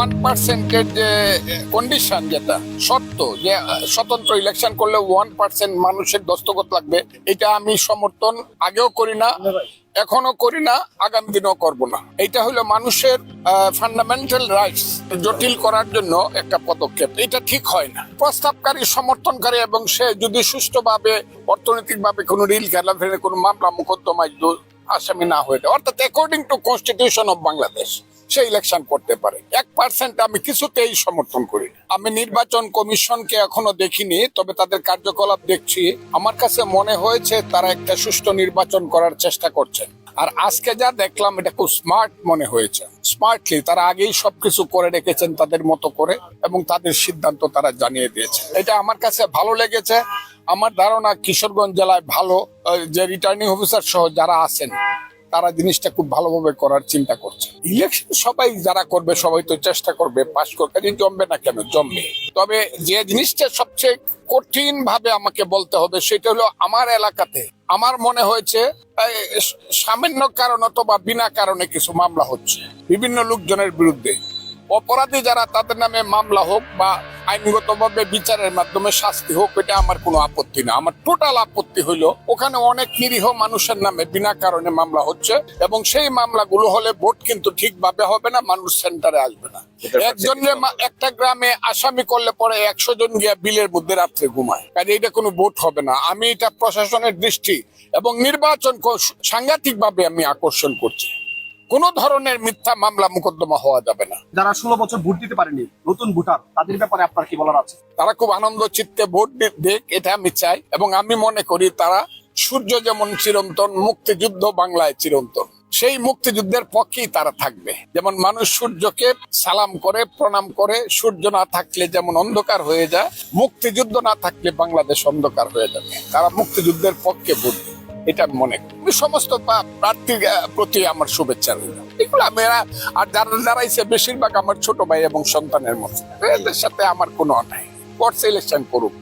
1% যে কন্ডিশন, যেটা সত্য যে স্বতন্ত্র ইলেকশন করলে 1% মানুষের দস্তখত লাগবে, এটা আমি সমর্থন আগেও করি না, এখনো করি না, আগামী দিনও করব না। এটা হলো মানুষের ফান্ডামেন্টাল রাইটস জটিল করার জন্য একটা পদক্ষেপ। এটা ঠিক হয় না। প্রস্তাবকারী, সমর্থনকারী এবং সে যদি সুষ্ঠুভাবে অর্থনৈতিকভাবে কোনো রিল খেলাফের কোনো মামলা মোকদ্দমায় আসামি না হয়ে যায়, অর্থাৎ according to constitution of Bangladesh say election করতে পারে। 1% আমি কিছুতেই সমর্থন করি না। আমি নির্বাচন কমিশনকে এখনো দেখিনি, তবে তাদের কার্যকলাপ দেখছি। আমার কাছে মনে হয়েছে তারা একটা সুষ্ঠু নির্বাচন করার চেষ্টা করছেন। আর আজকে যা দেখলাম এটা খুব স্মার্ট মনে হয়েছে। স্মার্টলি তারা আগেই সবকিছু করে রেখেছেন তাদের মতো করে, এবং তাদের সিদ্ধান্ত তারা জানিয়ে দিয়েছে। এটা আমার কাছে ভালো লেগেছে। আমার ধারণা কিশোরগঞ্জ জেলায় ভালো যে রিটার্নিং অফিসার সহ যারা আছেন তারা জিনিসটা খুব ভালোভাবে করার চিন্তা করছে। ইলেকশন সবাই যারা করবে সবাই তো চেষ্টা করবে পাশ করতে, জমবে না কেন, জমবে। তবে যে জিনিসটা সবচেয়ে কঠিন ভাবে আমাকে বলতে হবে সেটা হলো আমার এলাকাতে আমার মনে হয়েছে সামান্য কারণ অথবা বিনা কারণে কিছু মামলা হচ্ছে বিভিন্ন লোকজনের বিরুদ্ধে। অপরাধী যারা তাদের নামে মামলা হোক বা আইনগতভাবে বিচারের মাধ্যমে শাস্তি হোক, এটা আমার কোনো আপত্তি না। আমার টোটাল আপত্তি হইলো ওখানে অনেক নিরীহ মানুষের নামে বিনা কারণে মামলা হচ্ছে, এবং সেই মামলাগুলো হলে ভোট কিন্তু ঠিকভাবে হবে না, মানুষ সেন্টারে আসবে না। একজনের একটা গ্রামে আসামি করলে পরে 100 জন গিয়া বিলের মধ্যে রাত্রে ঘুমায়, কাজে এটা কোনো ভোট হবে না। আমি এটা প্রশাসনের দৃষ্টি এবং নির্বাচন সাংঘাতিক ভাবে আমি আকর্ষণ করছি। কোন ধরনের মিথ্যা মামলা মোকদ্দমা হওয়া যাবে না। যারা 16 বছর ভোট দিতে পারেনি, নতুন ভোটার, তাদের ব্যাপারে আপনার কি বলার আছে? তারা খুব আনন্দ চিত্তে ভোট দেখ, এটা আমি চাই। এবং আমি মনে করি তারা সূর্য যেমন চিরন্তন, মুক্তিযুদ্ধ বাংলায় চিরন্তন, সেই মুক্তিযুদ্ধের পক্ষেই তারা থাকবে। যেমন মানুষ সূর্যকে সালাম করে, প্রণাম করে, সূর্য না থাকলে যেমন অন্ধকার হয়ে যায়, মুক্তিযুদ্ধ না থাকলে বাংলাদেশ অন্ধকার হয়ে যাবে। তারা মুক্তিযুদ্ধের পক্ষে ভোট দেবে, এটা মনে করি। সমস্ত প্রার্থীর প্রতি আমার শুভেচ্ছা রইল। এগুলো মেয়েরা আর যারা দাঁড়াইছে বেশিরভাগ আমার ছোট ভাই এবং সন্তানের মতো, এদের সাথে আমার কোনো অন্যায়। কোর্টস ইলেকশন করুক।